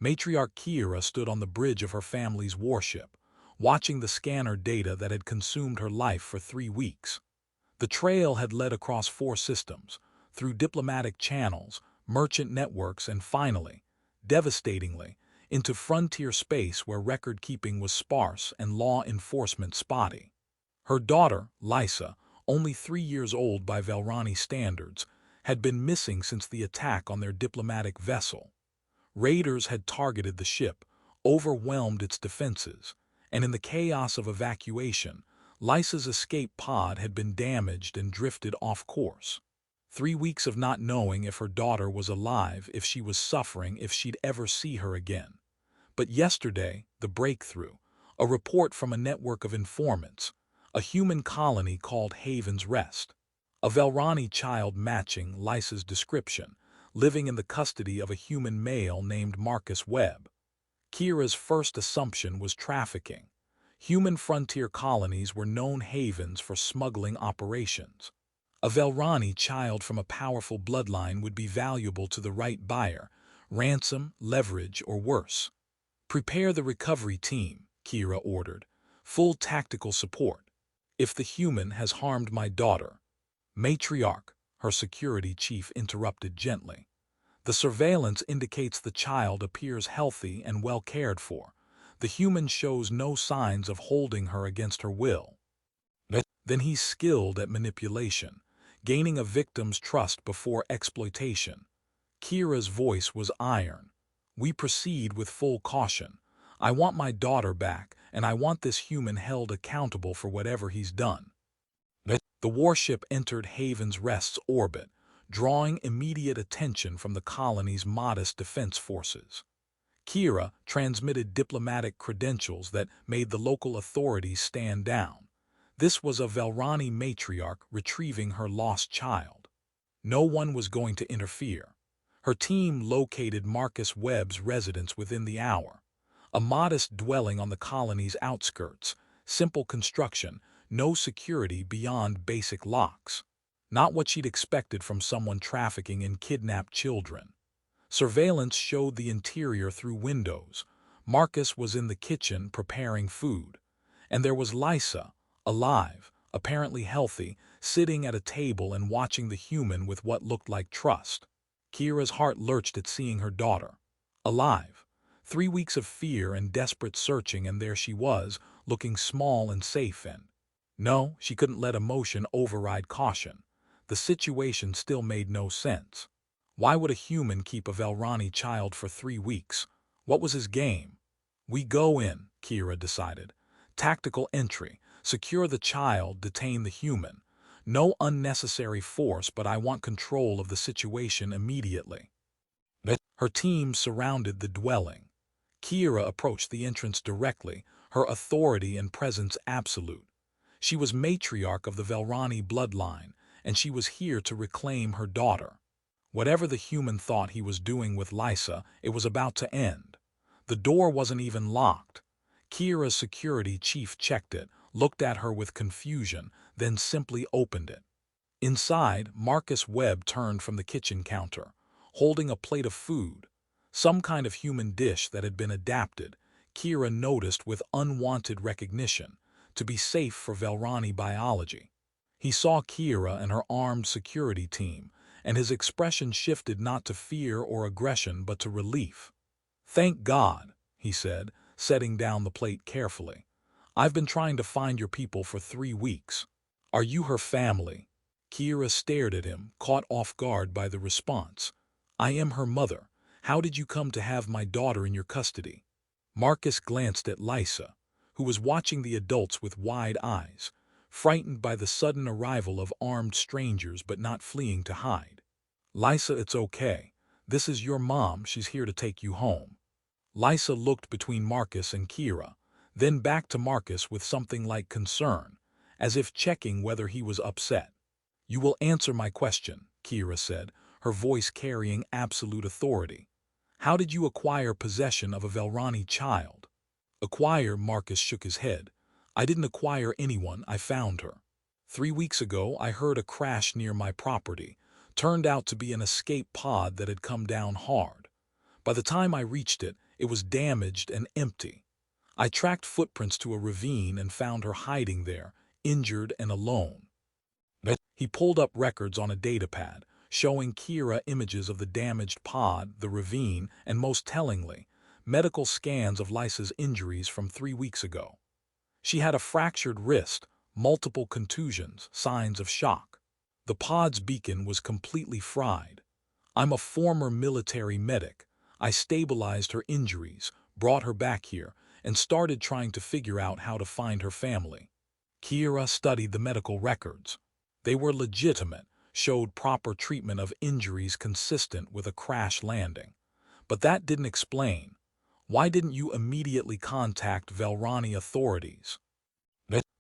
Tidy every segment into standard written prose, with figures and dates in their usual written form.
Matriarch Kira stood on the bridge of her family's warship, watching the scanner data that had consumed her life for 3 weeks. The trail had led across 4 systems, through diplomatic channels, merchant networks, and finally, devastatingly, into frontier space where record-keeping was sparse and law enforcement spotty. Her daughter, Lysa, only 3 years old by Velrani standards, had been missing since the attack on their diplomatic vessel. Raiders had targeted the ship, overwhelmed its defenses, and in the chaos of evacuation, Lysa's escape pod had been damaged and drifted off course. 3 weeks of not knowing if her daughter was alive, if she was suffering, if she'd ever see her again. But yesterday, the breakthrough, a report from a network of informants, a human colony called Haven's Rest. A Velrani child matching Lysa's description, living in the custody of a human male named Marcus Webb. Kira's first assumption was trafficking. Human frontier colonies were known havens for smuggling operations. A Velrani child from a powerful bloodline would be valuable to the right buyer, ransom, leverage, or worse. Prepare the recovery team, Kira ordered. Full tactical support. If the human has harmed my daughter. Matriarch, her security chief interrupted gently. The surveillance indicates the child appears healthy and well cared for. The human shows no signs of holding her against her will. Then he's skilled at manipulation, gaining a victim's trust before exploitation. Kira's voice was iron. We proceed with full caution. I want my daughter back, and I want this human held accountable for whatever he's done. The warship entered Haven's Rest's orbit, drawing immediate attention from the colony's modest defense forces. Kira transmitted diplomatic credentials that made the local authorities stand down. This was a Velrani matriarch retrieving her lost child. No one was going to interfere. Her team located Marcus Webb's residence within the hour. A modest dwelling on the colony's outskirts, simple construction, no security beyond basic locks. Not what she'd expected from someone trafficking in kidnapped children. Surveillance showed the interior through windows. Marcus was in the kitchen preparing food. And there was Lysa, alive, apparently healthy, sitting at a table and watching the human with what looked like trust. Kira's heart lurched at seeing her daughter. Alive. 3 weeks of fear and desperate searching, and there she was, looking small and safe and... No, she couldn't let emotion override caution. The situation still made no sense. Why would a human keep a Velrani child for 3 weeks? What was his game? We go in, Kira decided. Tactical entry. Secure the child, detain the human. No unnecessary force, but I want control of the situation immediately. Her team surrounded the dwelling. Kira approached the entrance directly, her authority and presence absolute. She was matriarch of the Velrani bloodline, and she was here to reclaim her daughter. Whatever the human thought he was doing with Lysa, it was about to end. The door wasn't even locked. Kira's security chief checked it, looked at her with confusion, then simply opened it. Inside, Marcus Webb turned from the kitchen counter, holding a plate of food, some kind of human dish that had been adapted, Kira noticed with unwanted recognition, to be safe for Velrani biology. He saw Kira and her armed security team, and his expression shifted not to fear or aggression but to relief. "Thank God," he said, setting down the plate carefully. "I've been trying to find your people for 3 weeks. Are you her family?" Kira stared at him, caught off guard by the response. "I am her mother. How did you come to have my daughter in your custody?" Marcus glanced at Lysa, who was watching the adults with wide eyes, frightened by the sudden arrival of armed strangers but not fleeing to hide. "Lysa, it's okay. This is your mom. She's here to take you home." Lysa looked between Marcus and Kira, then back to Marcus with something like concern, as if checking whether he was upset. "You will answer my question," Kira said, her voice carrying absolute authority. "How did you acquire possession of a Velrani child?" "Acquire?" Marcus shook his head. "I didn't acquire anyone, I found her. 3 weeks ago I heard a crash near my property. Turned out to be an escape pod that had come down hard. By the time I reached it, it was damaged and empty. I tracked footprints to a ravine and found her hiding there, injured and alone. He pulled up records on a datapad, showing Kira images of the damaged pod, the ravine, and most tellingly, medical scans of Lysa's injuries from 3 weeks ago. She had a fractured wrist, multiple contusions, signs of shock. The pod's beacon was completely fried. I'm a former military medic. I stabilized her injuries, brought her back here, and started trying to figure out how to find her family. Kira studied the medical records. They were legitimate, showed proper treatment of injuries consistent with a crash landing. But that didn't explain. Why didn't you immediately contact Velrani authorities?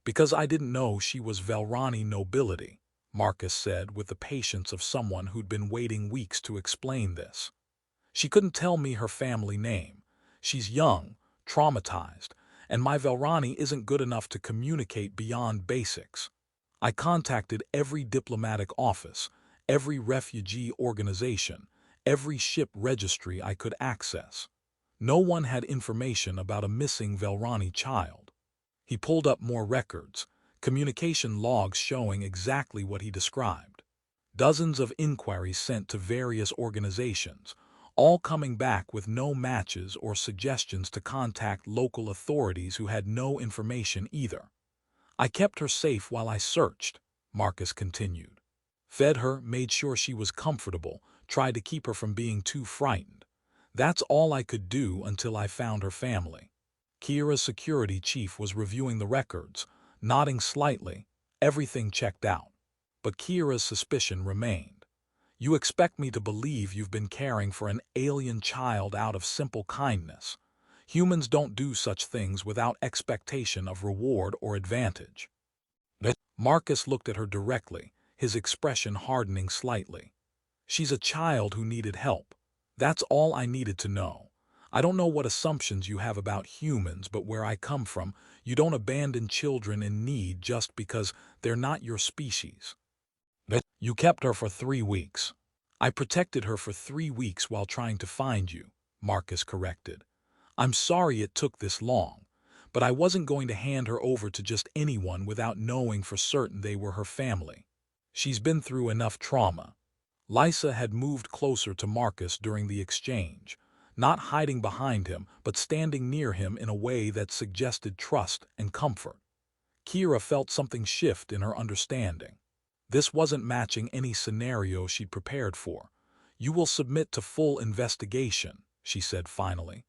Because I didn't know she was Velrani nobility, Marcus said with the patience of someone who'd been waiting weeks to explain this. She couldn't tell me her family name. She's young, traumatized, and my Velrani isn't good enough to communicate beyond basics. I contacted every diplomatic office, every refugee organization, every ship registry I could access. No one had information about a missing Velrani child. He pulled up more records, communication logs showing exactly what he described. Dozens of inquiries sent to various organizations, all coming back with no matches or suggestions to contact local authorities who had no information either. I kept her safe while I searched, Marcus continued. Fed her, made sure she was comfortable, tried to keep her from being too frightened. That's all I could do until I found her family. Kira's security chief was reviewing the records, nodding slightly. Everything checked out. But Kira's suspicion remained. You expect me to believe you've been caring for an alien child out of simple kindness. Humans don't do such things without expectation of reward or advantage. Marcus looked at her directly, his expression hardening slightly. She's a child who needed help. That's all I needed to know. I don't know what assumptions you have about humans, but where I come from, you don't abandon children in need just because they're not your species. You kept her for 3 weeks. I protected her for 3 weeks while trying to find you, Marcus corrected. I'm sorry it took this long, but I wasn't going to hand her over to just anyone without knowing for certain they were her family. She's been through enough trauma. Lysa had moved closer to Marcus during the exchange, not hiding behind him, but standing near him in a way that suggested trust and comfort. Kira felt something shift in her understanding. This wasn't matching any scenario she'd prepared for. You will submit to full investigation, she said finally.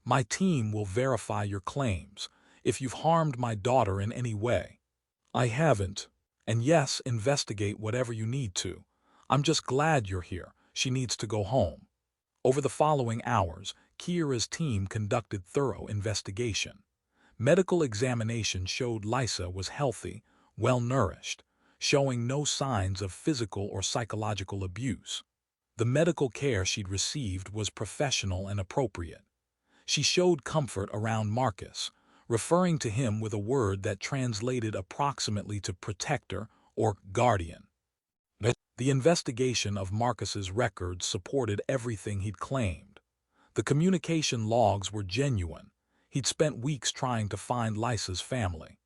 My team will verify your claims, if you've harmed my daughter in any way. I haven't. And yes, investigate whatever you need to. I'm just glad you're here. She needs to go home. Over the following hours, Kira's team conducted thorough investigation. Medical examination showed Lysa was healthy, well-nourished, showing no signs of physical or psychological abuse. The medical care she'd received was professional and appropriate. She showed comfort around Marcus, referring to him with a word that translated approximately to protector or guardian. The investigation of Marcus's records supported everything he'd claimed. The communication logs were genuine. He'd spent weeks trying to find Lysa's family.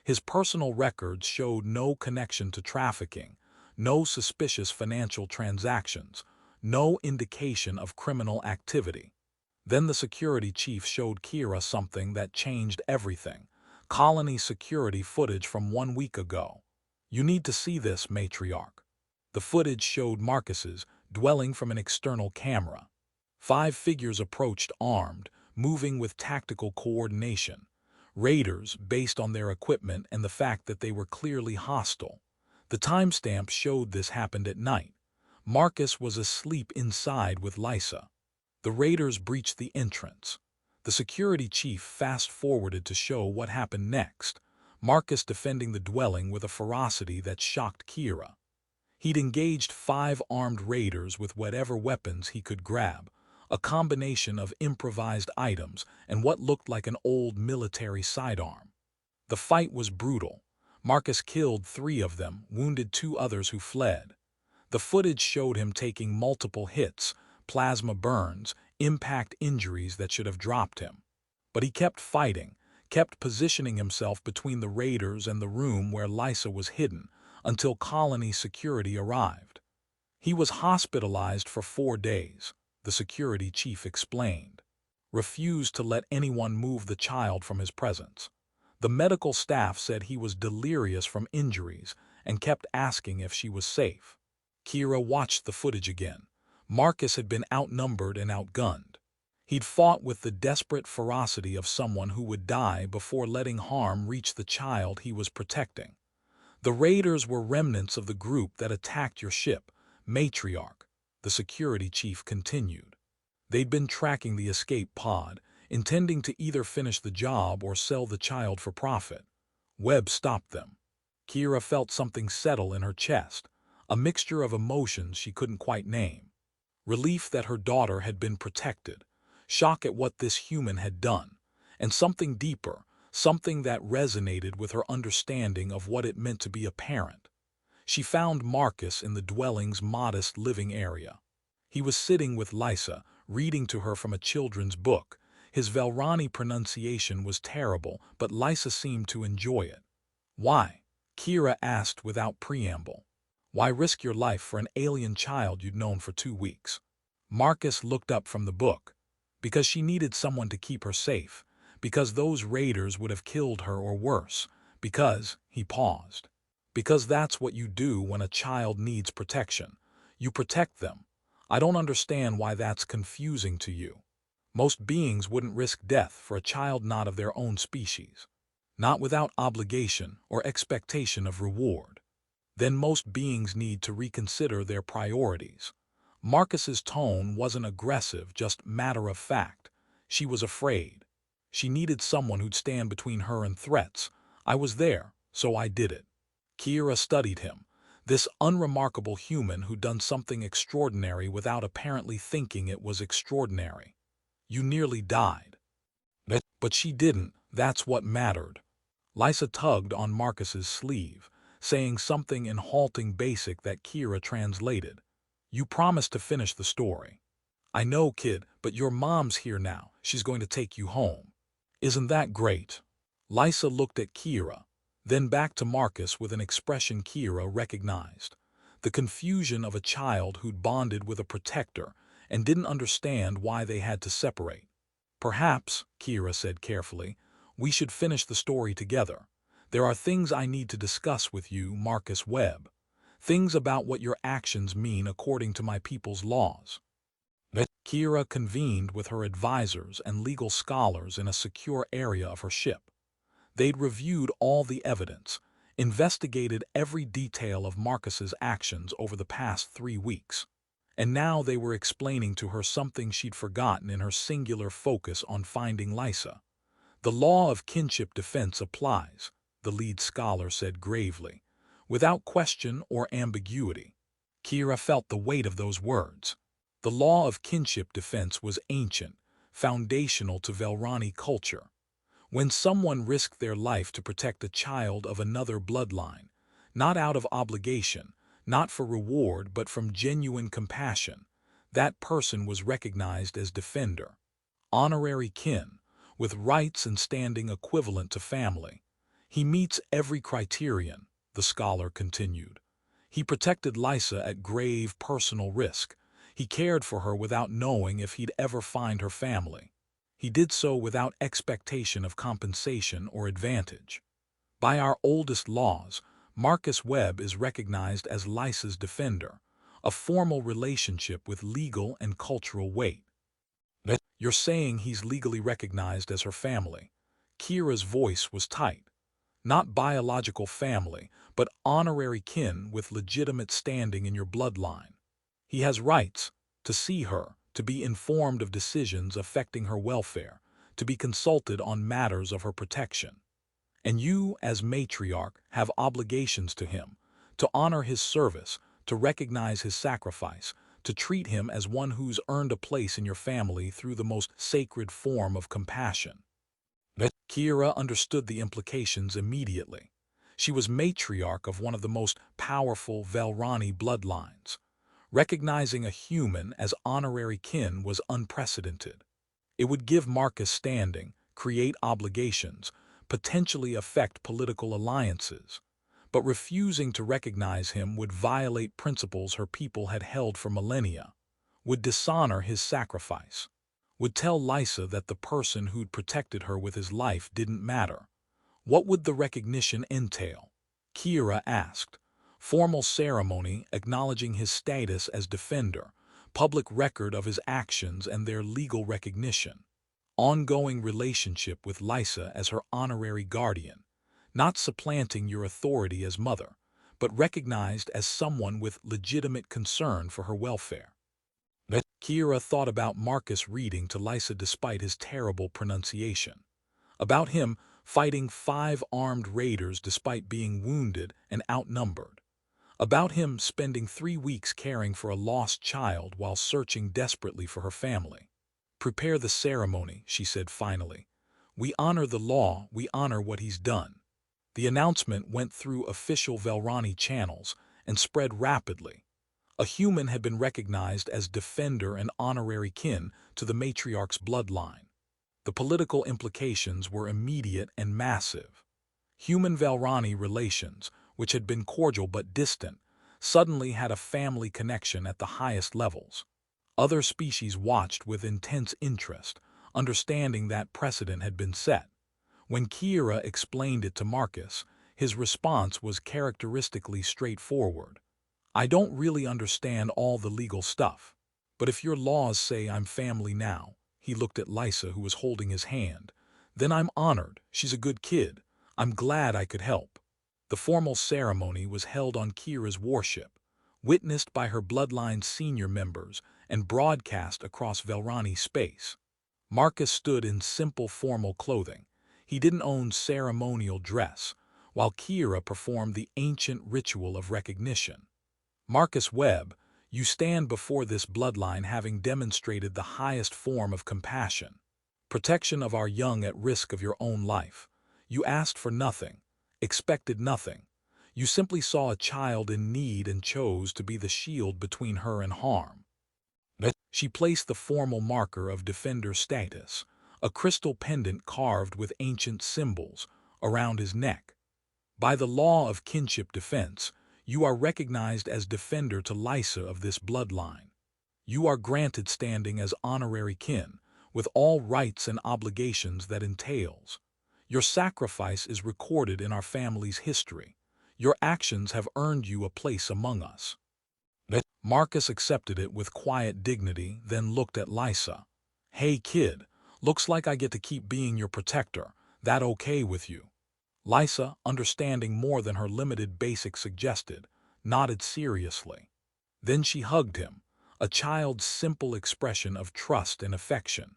His personal records showed no connection to trafficking, no suspicious financial transactions, no indication of criminal activity. Then the security chief showed Kira something that changed everything. Colony security footage from 1 week ago. You need to see this, matriarch. The footage showed Marcus's dwelling from an external camera. 5 figures approached armed, moving with tactical coordination. Raiders based on their equipment and the fact that they were clearly hostile. The timestamp showed this happened at night. Marcus was asleep inside with Lysa. The raiders breached the entrance. The security chief fast-forwarded to show what happened next, Marcus defending the dwelling with a ferocity that shocked Kira. He'd engaged 5 armed raiders with whatever weapons he could grab, a combination of improvised items and what looked like an old military sidearm. The fight was brutal. Marcus killed 3 of them, wounded 2 others who fled. The footage showed him taking multiple hits, plasma burns, impact injuries that should have dropped him. But he kept fighting, kept positioning himself between the raiders and the room where Lysa was hidden until colony security arrived. He was hospitalized for 4 days, the security chief explained. Refused to let anyone move the child from his presence. The medical staff said he was delirious from injuries and kept asking if she was safe. Kira watched the footage again. Marcus had been outnumbered and outgunned. He'd fought with the desperate ferocity of someone who would die before letting harm reach the child he was protecting. The raiders were remnants of the group that attacked your ship, Matriarch, the security chief continued. They'd been tracking the escape pod, intending to either finish the job or sell the child for profit. Webb stopped them. Kira felt something settle in her chest, a mixture of emotions she couldn't quite name. Relief that her daughter had been protected, shock at what this human had done, and something deeper, something that resonated with her understanding of what it meant to be a parent. She found Marcus in the dwelling's modest living area. He was sitting with Lysa, reading to her from a children's book. His Velrani pronunciation was terrible, but Lysa seemed to enjoy it. Why? Kira asked without preamble. Why risk your life for an alien child you'd known for 2 weeks? Marcus looked up from the book. Because she needed someone to keep her safe. Because those raiders would have killed her or worse. Because, he paused. Because that's what you do when a child needs protection. You protect them. I don't understand why that's confusing to you. Most beings wouldn't risk death for a child not of their own species. Not without obligation or expectation of reward. Then most beings need to reconsider their priorities. Marcus's tone wasn't aggressive, just matter of fact. She was afraid. She needed someone who'd stand between her and threats. I was there, so I did it. Kira studied him, this unremarkable human who'd done something extraordinary without apparently thinking it was extraordinary. You nearly died. But she didn't, that's what mattered. Lysa tugged on Marcus's sleeve, saying something in halting basic that Kira translated. You promised to finish the story. I know, kid, but your mom's here now. She's going to take you home. Isn't that great? Lysa looked at Kira, then back to Marcus with an expression Kira recognized. The confusion of a child who'd bonded with a protector and didn't understand why they had to separate. Perhaps, Kira said carefully, we should finish the story together. There are things I need to discuss with you, Marcus Webb. Things about what your actions mean according to my people's laws. Kira convened with her advisors and legal scholars in a secure area of her ship. They'd reviewed all the evidence, investigated every detail of Marcus's actions over the past 3 weeks. And now they were explaining to her something she'd forgotten in her singular focus on finding Lysa. The law of kinship defense applies, the lead scholar said gravely, without question or ambiguity. Kira felt the weight of those words. The law of kinship defense was ancient, foundational to Velrani culture. When someone risked their life to protect a child of another bloodline, not out of obligation, not for reward but from genuine compassion, that person was recognized as defender. Honorary kin, with rights and standing equivalent to family. He meets every criterion, the scholar continued. He protected Lysa at grave personal risk. He cared for her without knowing if he'd ever find her family. He did so without expectation of compensation or advantage. By our oldest laws, Marcus Webb is recognized as Lysa's defender, a formal relationship with legal and cultural weight. You're saying he's legally recognized as her family. Kira's voice was tight. Not biological family, but honorary kin with legitimate standing in your bloodline. He has rights to see her, to be informed of decisions affecting her welfare, to be consulted on matters of her protection. And you, as matriarch, have obligations to him, to honor his service, to recognize his sacrifice, to treat him as one who's earned a place in your family through the most sacred form of compassion. Kira understood the implications immediately. She was matriarch of one of the most powerful Velrani bloodlines. Recognizing a human as honorary kin was unprecedented. It would give Marcus standing, create obligations, potentially affect political alliances. But refusing to recognize him would violate principles her people had held for millennia, would dishonor his sacrifice, would tell Lysa that the person who'd protected her with his life didn't matter. What would the recognition entail? Kira asked. Formal ceremony acknowledging his status as defender, public record of his actions and their legal recognition, ongoing relationship with Lysa as her honorary guardian, not supplanting your authority as mother, but recognized as someone with legitimate concern for her welfare. Kira thought about Marcus reading to Lysa despite his terrible pronunciation. About him fighting 5 armed raiders despite being wounded and outnumbered. About him spending 3 weeks caring for a lost child while searching desperately for her family. Prepare the ceremony, she said finally. We honor the law, we honor what he's done. The announcement went through official Velrani channels and spread rapidly. A human had been recognized as defender and honorary kin to the matriarch's bloodline. The political implications were immediate and massive. Human-Velrani relations, which had been cordial but distant, suddenly had a family connection at the highest levels. Other species watched with intense interest, understanding that precedent had been set. When Kira explained it to Marcus, his response was characteristically straightforward. I don't really understand all the legal stuff, but if your laws say I'm family now, he looked at Lysa who was holding his hand, then I'm honored, she's a good kid, I'm glad I could help. The formal ceremony was held on Kira's warship, witnessed by her bloodline's senior members and broadcast across Velrani space. Marcus stood in simple formal clothing. He didn't own ceremonial dress, while Kira performed the ancient ritual of recognition. Marcus Webb, you stand before this bloodline having demonstrated the highest form of compassion. Protection of our young at risk of your own life. You asked for nothing, expected nothing. You simply saw a child in need and chose to be the shield between her and harm. She placed the formal marker of defender status, a crystal pendant carved with ancient symbols, around his neck. By the law of kinship defense, you are recognized as defender to Lysa of this bloodline. You are granted standing as honorary kin, with all rights and obligations that entails. Your sacrifice is recorded in our family's history. Your actions have earned you a place among us. Marcus accepted it with quiet dignity, then looked at Lysa. Hey kid, looks like I get to keep being your protector. That okay with you? Lysa, understanding more than her limited basics suggested, nodded seriously. Then she hugged him, a child's simple expression of trust and affection.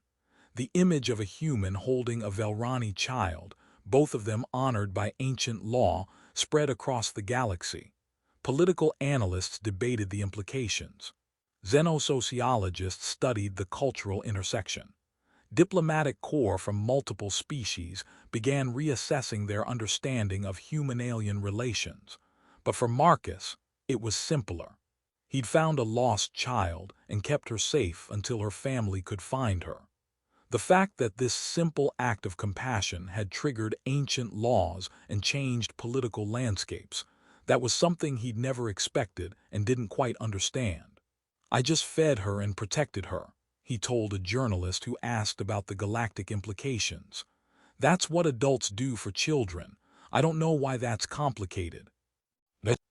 The image of a human holding a Velrani child, both of them honored by ancient law, spread across the galaxy. Political analysts debated the implications. Xenosociologists studied the cultural intersection. Diplomatic corps from multiple species began reassessing their understanding of human-alien relations. But for Marcus, it was simpler. He'd found a lost child and kept her safe until her family could find her. The fact that this simple act of compassion had triggered ancient laws and changed political landscapes, that was something he'd never expected and didn't quite understand. I just fed her and protected her, he told a journalist who asked about the galactic implications. That's what adults do for children. I don't know why that's complicated.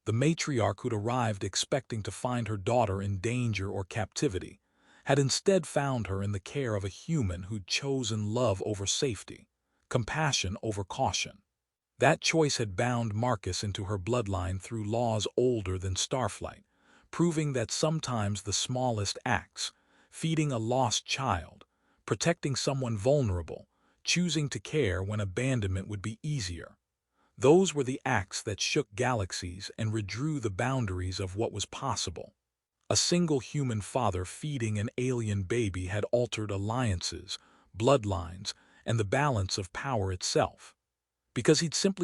The matriarch who'd arrived expecting to find her daughter in danger or captivity had instead found her in the care of a human who'd chosen love over safety, compassion over caution. That choice had bound Marcus into her bloodline through laws older than Starflight, proving that sometimes the smallest acts, feeding a lost child, protecting someone vulnerable, choosing to care when abandonment would be easier, those were the acts that shook galaxies and redrew the boundaries of what was possible. A single human father feeding an alien baby had altered alliances, bloodlines, and the balance of power itself, because he'd simply